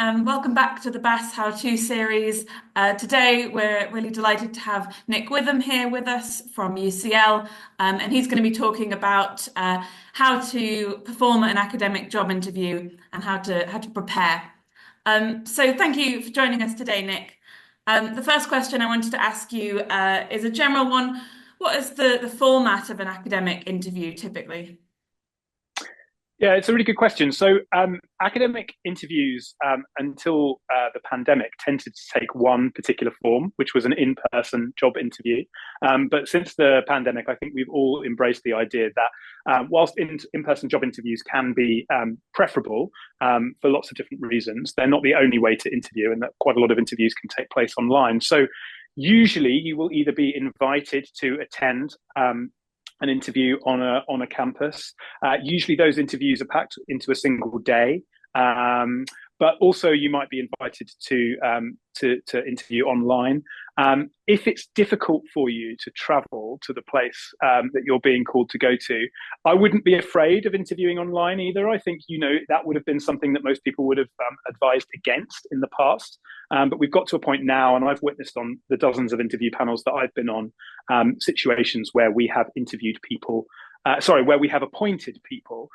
Welcome back to the BAS How To series. Today, we're really delighted to have Nick Witham here with us from UCL, and he's going to be talking about how to perform an academic job interview and how to prepare. So thank you for joining us today, Nick. The first question I wanted to ask you is a general one. What is the format of an academic interview typically? Yeah, it's a really good question. So, academic interviews until the pandemic tended to take one particular form, which was an in-person job interview. But since the pandemic, I think we've all embraced the idea that whilst in-person job interviews can be preferable for lots of different reasons, they're not the only way to interview, and that quite a lot of interviews can take place online. So, usually, you will either be invited to attend an interview on a campus. Usually those interviews are packed into a single day. But also you might be invited to interview online. If it's difficult for you to travel to the place that you're being called to go to, I wouldn't be afraid of interviewing online either. I think, that would have been something that most people would have advised against in the past. But we've got to a point now, and I've witnessed on the dozens of interview panels that I've been on, situations where we have interviewed people, where we have appointed people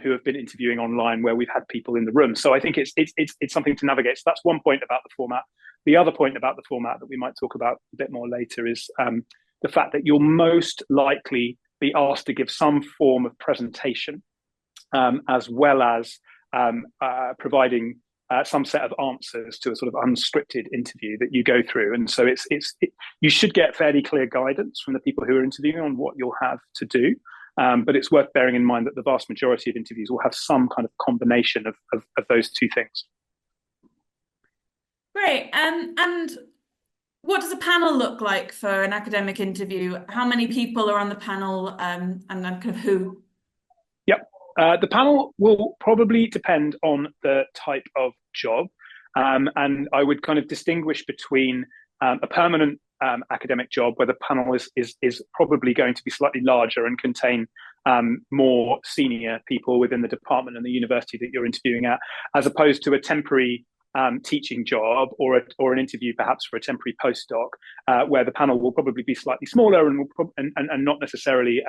who have been interviewing online, where we've had people in the room. So I think it's something to navigate. So that's one point about the format. The other point about the format that we might talk about a bit more later is the fact that you'll most likely be asked to give some form of presentation, as well as providing some set of answers to a sort of unscripted interview that you go through. And so you should get fairly clear guidance from the people who are interviewing on what you'll have to do. But it's worth bearing in mind that the vast majority of interviews will have some kind of combination of those two things. Great. And what does a panel look like for an academic interview? How many people are on the panel, and then kind of who? Yep. The panel will probably depend on the type of job. And I would kind of distinguish between a permanent academic job where the panel is probably going to be slightly larger and contain more senior people within the department and the university that you're interviewing at, as opposed to a temporary teaching job or an interview perhaps for a temporary postdoc, where the panel will probably be slightly smaller and not necessarily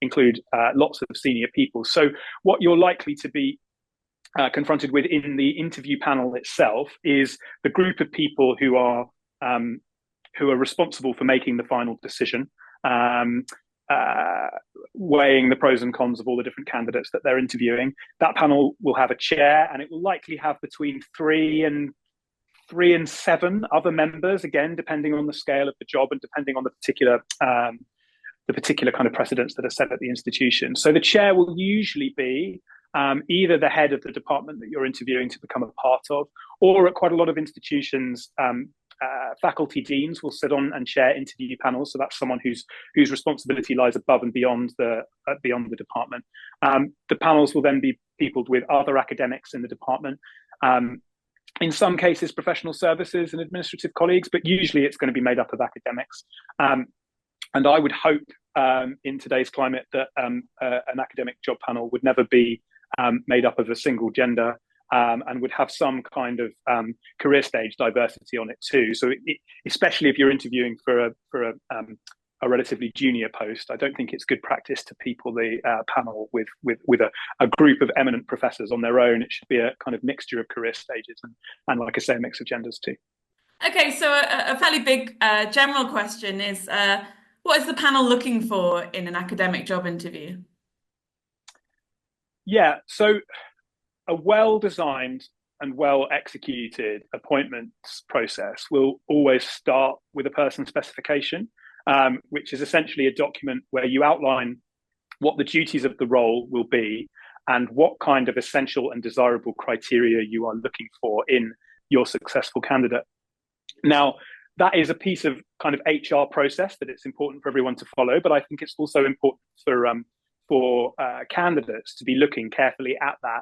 include lots of senior people. So what you're likely to be confronted with in the interview panel itself is the group of people who are responsible for making the final decision, weighing the pros and cons of all the different candidates that they're interviewing. That panel will have a chair, and it will likely have between three and seven other members, again, depending on the scale of the job and depending on the particular kind of precedents that are set at the institution. So the chair will usually be either the head of the department that you're interviewing to become a part of, or at quite a lot of institutions, faculty deans will sit on and chair interview panels. So that's someone whose responsibility lies above and beyond the department. The panels will then be peopled with other academics in the department. In some cases, professional services and administrative colleagues, but usually it's going to be made up of academics. And I would hope in today's climate that an academic job panel would never be made up of a single gender, and would have some kind of career stage diversity on it too. So especially if you're interviewing for a relatively junior post, I don't think it's good practice to people the panel with a group of eminent professors on their own. It should be a kind of mixture of career stages and like I say, a mix of genders too. Okay, so a fairly big general question is, what is the panel looking for in an academic job interview? Yeah, so a well-designed and well-executed appointments process will always start with a person specification, which is essentially a document where you outline what the duties of the role will be and what kind of essential and desirable criteria you are looking for in your successful candidate. Now, that is a piece of kind of HR process that it's important for everyone to follow, but I think it's also important for candidates to be looking carefully at that.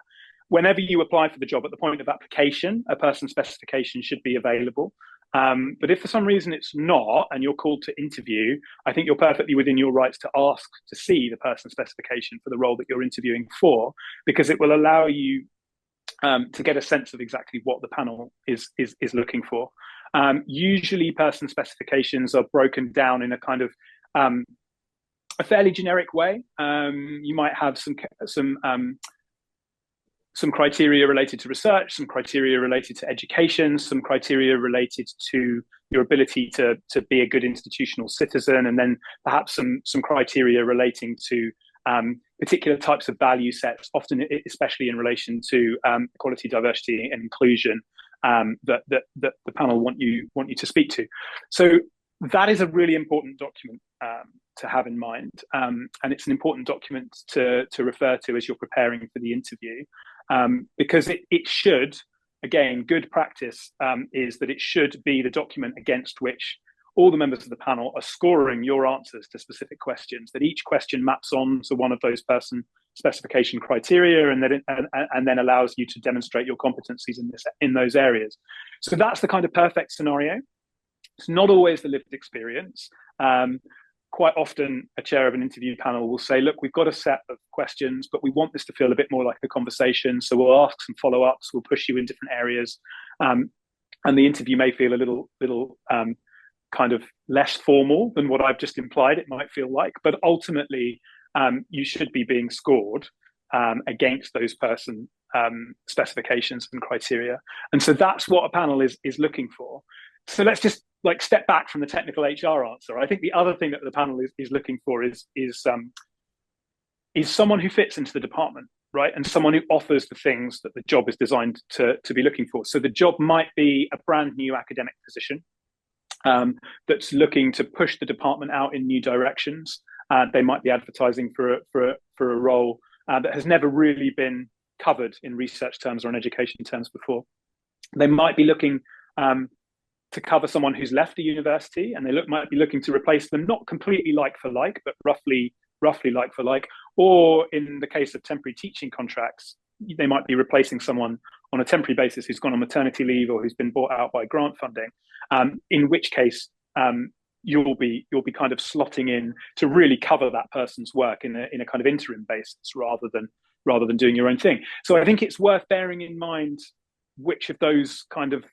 Whenever you apply for the job, at the point of application, a person specification should be available. But if for some reason it's not, and you're called to interview, I think you're perfectly within your rights to ask to see the person specification for the role that you're interviewing for, because it will allow you to get a sense of exactly what the panel is looking for. Usually person specifications are broken down in a kind of a fairly generic way. You might have some criteria related to research, some criteria related to education, some criteria related to your ability to be a good institutional citizen, and then perhaps some criteria relating to particular types of value sets, often especially in relation to equality, diversity, and inclusion that the panel want you to speak to. So that is a really important document to have in mind, and it's an important document to refer to as you're preparing for the interview, because it should, again, good practice is that it should be the document against which all the members of the panel are scoring your answers to specific questions, that each question maps on to one of those person specification criteria, and then allows you to demonstrate your competencies in those areas. So that's the kind of perfect scenario. It's not always the lived experience. Quite often, a chair of an interview panel will say, look, we've got a set of questions, but we want this to feel a bit more like a conversation. So we'll ask some follow-ups, we'll push you in different areas. And the interview may feel a little kind of less formal than what I've just implied it might feel like. But ultimately, you should be being scored against those person specifications and criteria. And so that's what a panel is looking for. So let's just step back from the technical HR answer. I think the other thing that the panel is looking for is someone who fits into the department, right? And someone who offers the things that the job is designed to be looking for. So the job might be a brand new academic position that's looking to push the department out in new directions. They might be advertising for a role that has never really been covered in research terms or in education terms before. They might be looking to cover someone who's left a university, and they might be looking to replace them, not completely like for like, but roughly like for like. Or in the case of temporary teaching contracts, they might be replacing someone on a temporary basis who's gone on maternity leave or who's been bought out by grant funding. In which case, you'll be kind of slotting in to really cover that person's work in a kind of interim basis rather than doing your own thing. So I think it's worth bearing in mind which of those kind of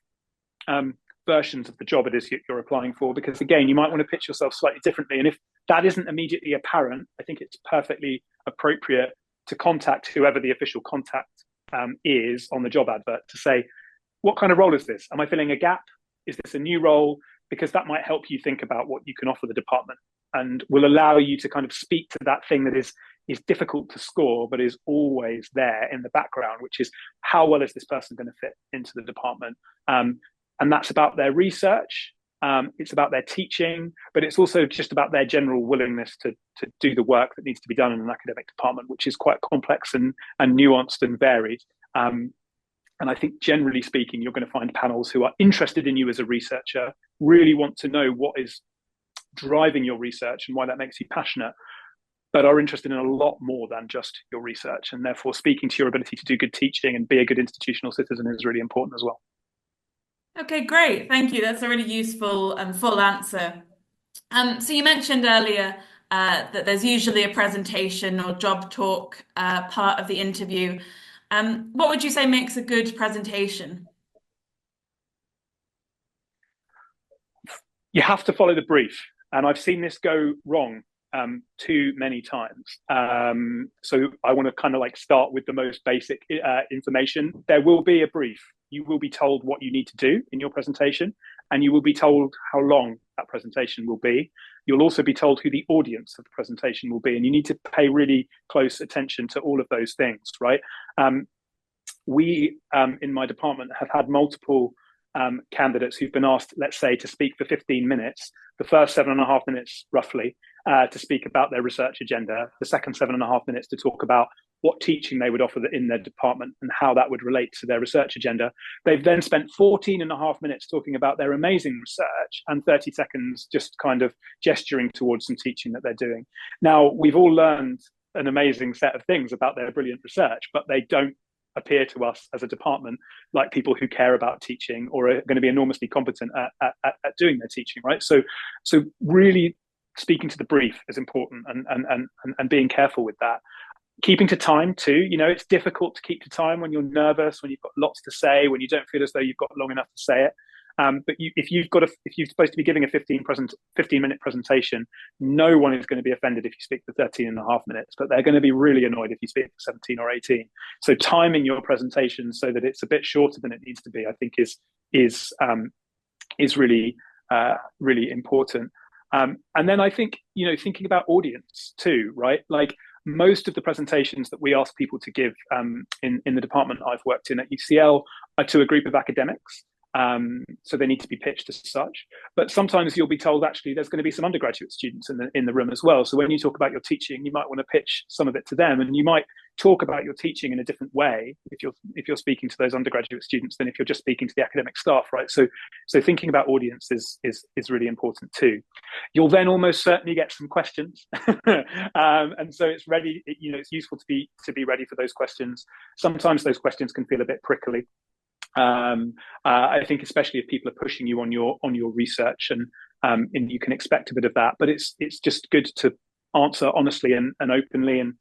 versions of the job it is you're applying for, because again, you might want to pitch yourself slightly differently. And if that isn't immediately apparent, I think it's perfectly appropriate to contact whoever the official contact is on the job advert to say, what kind of role is this? Am I filling a gap? Is this a new role? Because that might help you think about what you can offer the department and will allow you to kind of speak to that thing that is difficult to score, but is always there in the background, which is how well is this person going to fit into the department? And that's about their research. It's about their teaching, but it's also just about their general willingness to do the work that needs to be done in an academic department, which is quite complex and nuanced and varied. And I think generally speaking, you're going to find panels who are interested in you as a researcher, really want to know what is driving your research and why that makes you passionate, but are interested in a lot more than just your research. And therefore, speaking to your ability to do good teaching and be a good institutional citizen is really important as well. Okay, great. Thank you. That's a really useful and full answer. So you mentioned earlier that there's usually a presentation or job talk part of the interview. What would you say makes a good presentation? You have to follow the brief. And I've seen this go wrong too many times. So I want to kind of start with the most basic information. There will be a brief. You will be told what you need to do in your presentation, and you will be told how long that presentation will be. You'll also be told who the audience of the presentation will be, and you need to pay really close attention to all of those things, right? We, in my department, have had multiple candidates who've been asked, let's say, to speak for 15 minutes, the first 7.5 minutes roughly, to speak about their research agenda, the second 7.5 minutes to talk about what teaching they would offer in their department and how that would relate to their research agenda. They've then spent 14.5 minutes talking about their amazing research and 30 seconds just kind of gesturing towards some teaching that they're doing. Now, we've all learned an amazing set of things about their brilliant research, but they don't appear to us as a department like people who care about teaching or are going to be enormously competent at doing their teaching, right? So really speaking to the brief is important and being careful with that. Keeping to time too. It's difficult to keep to time when you're nervous, when you've got lots to say, when you don't feel as though you've got long enough to say it. But if you're supposed to be giving a 15-minute presentation, no one is going to be offended if you speak for 13 and a half minutes, but they're going to be really annoyed if you speak for 17 or 18. So timing your presentation so that it's a bit shorter than it needs to be, I think is really really important. And then I think, thinking about audience too, right? Like, most of the presentations that we ask people to give in the department I've worked in at UCL are to a group of academics. So they need to be pitched as such. But sometimes you'll be told, actually, there's going to be some undergraduate students in the room as well. So when you talk about your teaching, you might want to pitch some of it to them, and you might talk about your teaching in a different way if you're speaking to those undergraduate students than if you're just speaking to the academic staff, right? So thinking about audience is really important too. You'll then almost certainly get some questions, and so it's ready. It's useful to be ready for those questions. Sometimes those questions can feel a bit prickly. I think especially if people are pushing you on your research, and you can expect a bit of that, but it's just good to answer honestly and openly. And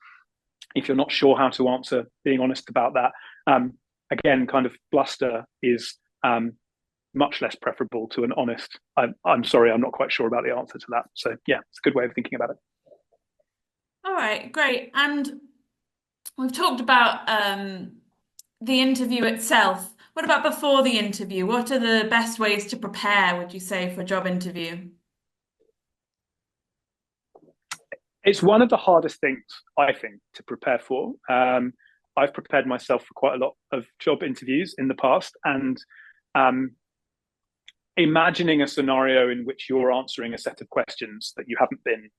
if you're not sure how to answer, being honest about that. Again, kind of bluster is much less preferable to an honest, I'm sorry, I'm not quite sure about the answer to that. So yeah, it's a good way of thinking about it. All right, great. And we've talked about the interview itself. What about before the interview? What are the best ways to prepare, would you say, for a job interview? It's one of the hardest things, I think, to prepare for. I've prepared myself for quite a lot of job interviews in the past, and imagining a scenario in which you're answering a set of questions that you haven't been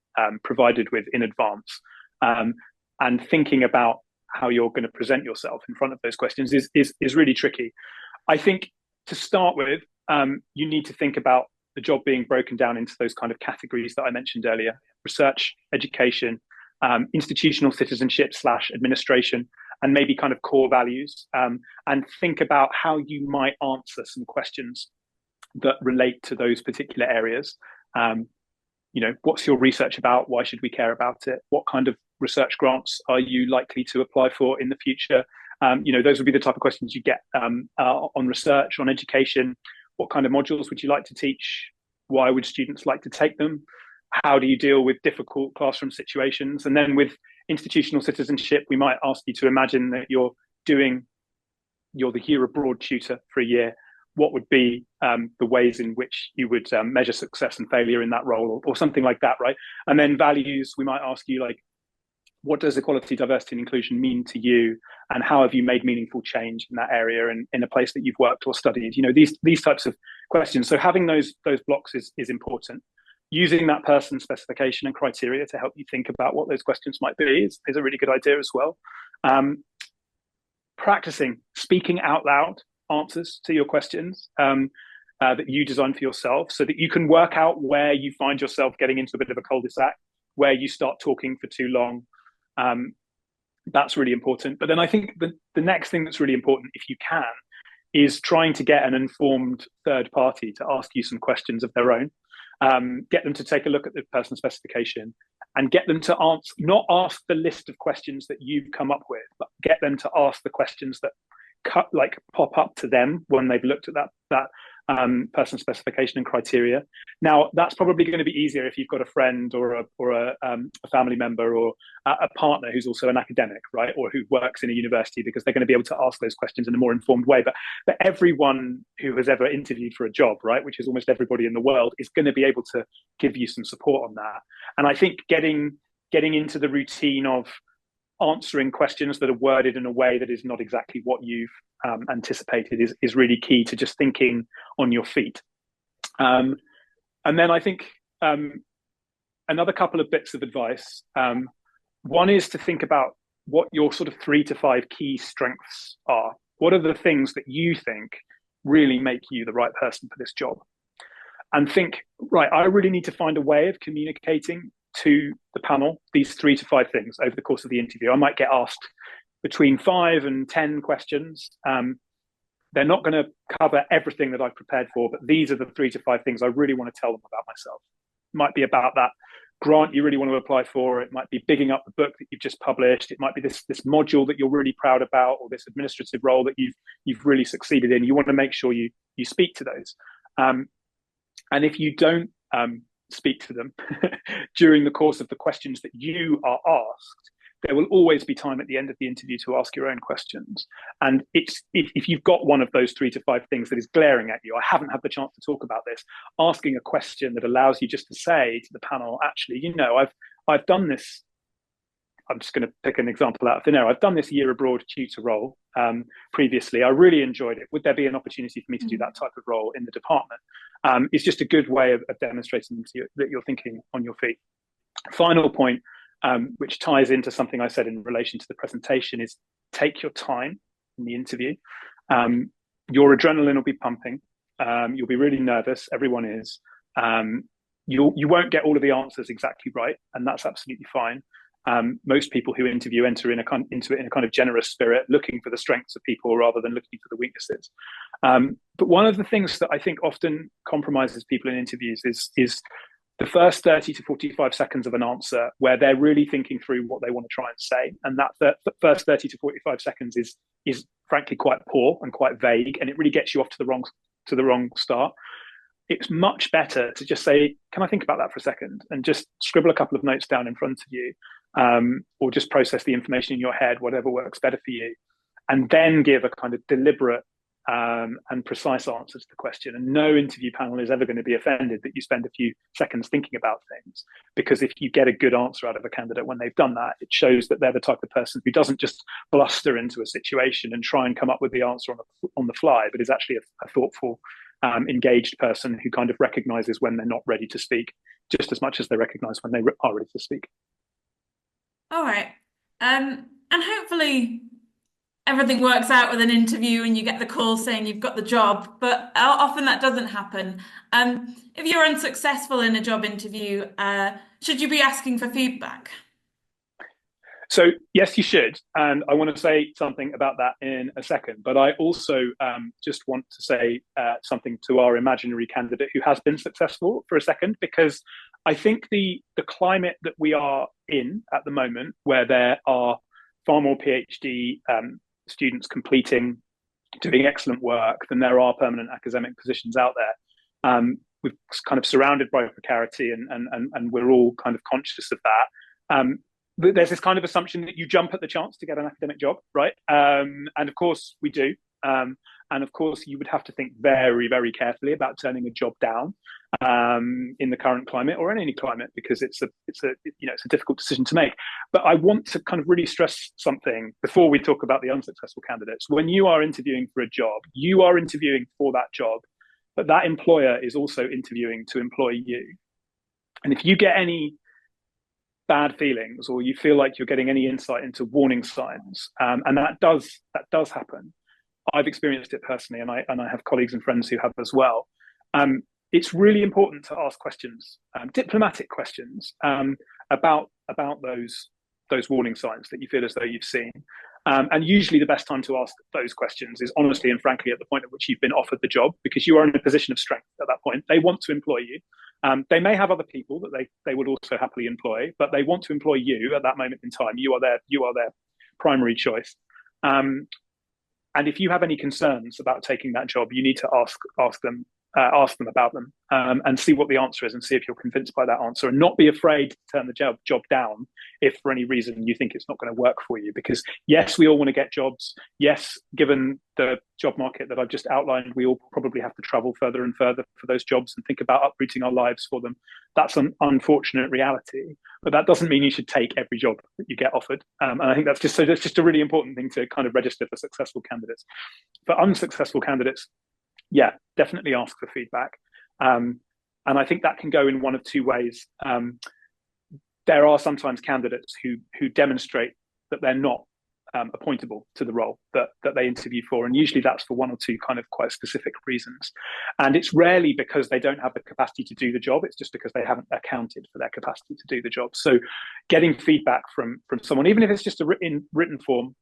provided with in advance, and thinking about how you're going to present yourself in front of those questions is really tricky. I think to start with, you need to think about the job being broken down into those kind of categories that I mentioned earlier: research, education, institutional citizenship / administration, and maybe kind of core values, and think about how you might answer some questions that relate to those particular areas. What's your research about? Why should we care about it? What kind of research grants are you likely to apply for in the future? Those would be the type of questions you get on research. On education, what kind of modules would you like to teach? Why would students like to take them? How do you deal with difficult classroom situations? And then with institutional citizenship, we might ask you to imagine that you're the year abroad tutor for a year. What would be the ways in which you would measure success and failure in that role, or something like that, right? And then values, we might ask you, like, what does equality, diversity, and inclusion mean to you, and how have you made meaningful change in that area and in a place that you've worked or studied? These types of questions. So having those blocks is important. Using that person specification and criteria to help you think about what those questions might be is a really good idea as well. Practicing speaking out loud answers to your questions that you design for yourself, so that you can work out where you find yourself getting into a bit of a cul-de-sac, where you start talking for too long. That's really important. But then I think the next thing that's really important, if you can, is trying to get an informed third party to ask you some questions of their own. Get them to take a look at the person specification and get them to not ask the list of questions that you've come up with, but get them to ask the questions that pop up to them when they've looked at that person specification and criteria. Now, that's probably going to be easier if you've got a friend or a family member or a partner who's also an academic, right, or who works in a university, because they're going to be able to ask those questions in a more informed way. But everyone who has ever interviewed for a job, right, which is almost everybody in the world, is going to be able to give you some support on that. And I think getting into the routine of answering questions that are worded in a way that is not exactly what you've anticipated is really key to just thinking on your feet. And then I think another couple of bits of advice. One is to think about what your sort of 3 to 5 key strengths are. What are the things that you think really make you the right person for this job? And think, right, I really need to find a way of communicating to the panel these 3 to 5 things over the course of the interview. I might get asked between 5 and 10 questions. They're not going to cover everything that I've prepared for, but these are the 3 to 5 things I really want to tell them about myself. It might be about that grant you really want to apply for. It might be bigging up the book that you've just published. It might be this module that you're really proud about, or this administrative role that you've really succeeded in. You want to make sure you speak to those. And if you don't speak to them during the course of the questions that you are asked, there will always be time at the end of the interview to ask your own questions. And if you've got one of those 3 to 5 things that is glaring at you, I haven't had the chance to talk about this, asking a question that allows you just to say to the panel, actually, I've done this. I'm just going to pick an example out of thin air. I've done this year abroad tutor role previously. I really enjoyed it. Would there be an opportunity for me to do that type of role in the department? It's just a good way of demonstrating to you that you're thinking on your feet. Final point, which ties into something I said in relation to the presentation, is take your time in the interview. Your adrenaline will be pumping. You'll be really nervous. Everyone is. You won't get all of the answers exactly right, and that's absolutely fine. Most people who interview enter into it in a kind of generous spirit, looking for the strengths of people rather than looking for the weaknesses. But one of the things that I think often compromises people in interviews is the first 30 to 45 seconds of an answer where they're really thinking through what they want to try and say. And that the first 30 to 45 seconds is frankly quite poor and quite vague, and it really gets you off to the wrong start. It's much better to just say, can I think about that for a second? And just scribble a couple of notes down in front of you, or just process the information in your head, whatever works better for you. And then give a kind of deliberate and precise answer to the question. And no interview panel is ever going to be offended that you spend a few seconds thinking about things, because if you get a good answer out of a candidate when they've done that, it shows that they're the type of person who doesn't just bluster into a situation and try and come up with the answer on the fly, but is actually a thoughtful, engaged person who kind of recognizes when they're not ready to speak, just as much as they recognize when they are ready to speak. All right. And hopefully everything works out with an interview and you get the call saying you've got the job, but often that doesn't happen. If you're unsuccessful in a job interview, should you be asking for feedback? So yes, you should. And I want to say something about that in a second. But I also just want to say something to our imaginary candidate who has been successful for a second, because I think the climate that we are in at the moment, where there are far more PhD students doing excellent work than there are permanent academic positions out there. We're kind of surrounded by precarity, and we're all kind of conscious of that. There's this kind of assumption that you jump at the chance to get an academic job, right? And of course we do. And of course you would have to think very, very carefully about turning a job down in the current climate, or in any climate, because it's a difficult decision to make. But I want to kind of really stress something before we talk about the unsuccessful candidates. When you are interviewing for a job, you are interviewing for that job, but that employer is also interviewing to employ you. And if you get any bad feelings, or you feel like you're getting any insight into warning signs, and that does happen. I've experienced it personally, and I have colleagues and friends who have as well. It's really important to ask questions, diplomatic questions, about those warning signs that you feel as though you've seen. And usually the best time to ask those questions is honestly and frankly at the point at which you've been offered the job, because you are in a position of strength at that point. They want to employ you. They may have other people that they would also happily employ, but they want to employ you at that moment in time. You are their primary choice. And if you have any concerns about taking that job, you need to ask them about them, and see what the answer is, and see if you're convinced by that answer, and not be afraid to turn the job down if for any reason you think it's not going to work for you. Because yes, we all want to get jobs. Yes, given the job market that I've just outlined, we all probably have to travel further and further for those jobs and think about uprooting our lives for them. That's an unfortunate reality, but that doesn't mean you should take every job that you get offered. And I think that's just a really important thing to kind of register for successful candidates. For unsuccessful candidates, yeah, definitely ask for feedback. And I think that can go in one of two ways. There are sometimes candidates who demonstrate that they're not appointable to the role that they interview for. And usually that's for one or two kind of quite specific reasons. And it's rarely because they don't have the capacity to do the job. It's just because they haven't accounted for their capacity to do the job. So getting feedback from someone, even if it's just in written form,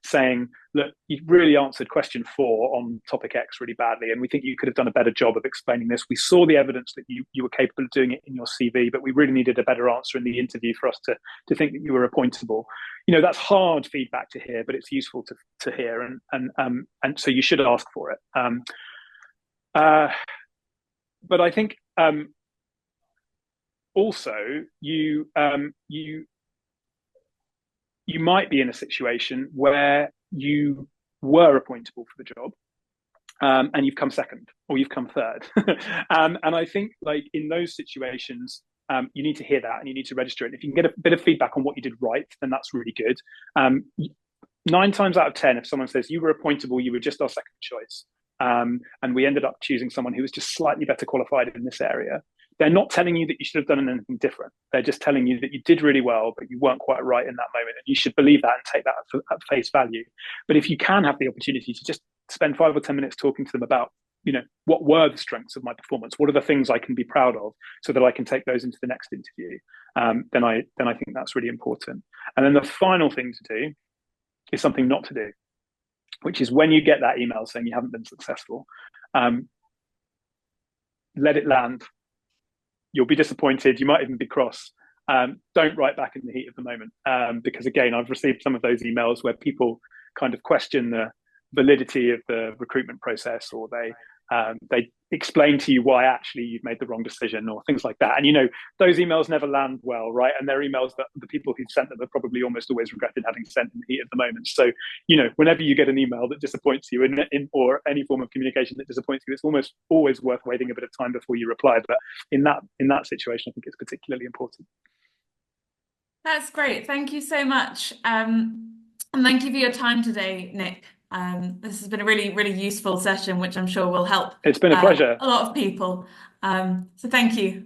saying, look, you really answered question 4 on topic X really badly, and we think you could have done a better job of explaining this. We saw the evidence that you were capable of doing it in your CV, but we really needed a better answer in the interview for us to think that you were appointable. That's hard feedback to hear, but it's useful to hear, and so you should ask for it. But I think also you might be in a situation where you were appointable for the job, and you've come second or you've come third. And I think like in those situations, you need to hear that and you need to register it. If you can get a bit of feedback on what you did right, then that's really good. 9 times out of 10, if someone says you were appointable, you were just our second choice, and we ended up choosing someone who was just slightly better qualified in this area, they're not telling you that you should have done anything different. They're just telling you that you did really well, but you weren't quite right in that moment. And you should believe that and take that at face value. But if you can have the opportunity to just spend 5 or 10 minutes talking to them about, what were the strengths of my performance? What are the things I can be proud of so that I can take those into the next interview? Then I think that's really important. And then the final thing to do is something not to do, which is when you get that email saying you haven't been successful, let it land. You'll be disappointed. You might even be cross. Don't write back in the heat of the moment, because again, I've received some of those emails where people kind of question the validity of the recruitment process, or they explain to you why actually you've made the wrong decision or things like that. And those emails never land well, right? And they're emails that the people who sent them have probably almost always regretted having sent in the heat of the moment. So whenever you get an email that disappoints you or any form of communication that disappoints you, it's almost always worth waiting a bit of time before you reply. But in that situation, I think it's particularly important. That's great. Thank you so much. And thank you for your time today, Nick. This has been a really, really useful session, which I'm sure will help It's been a pleasure. a lot of people. So thank you.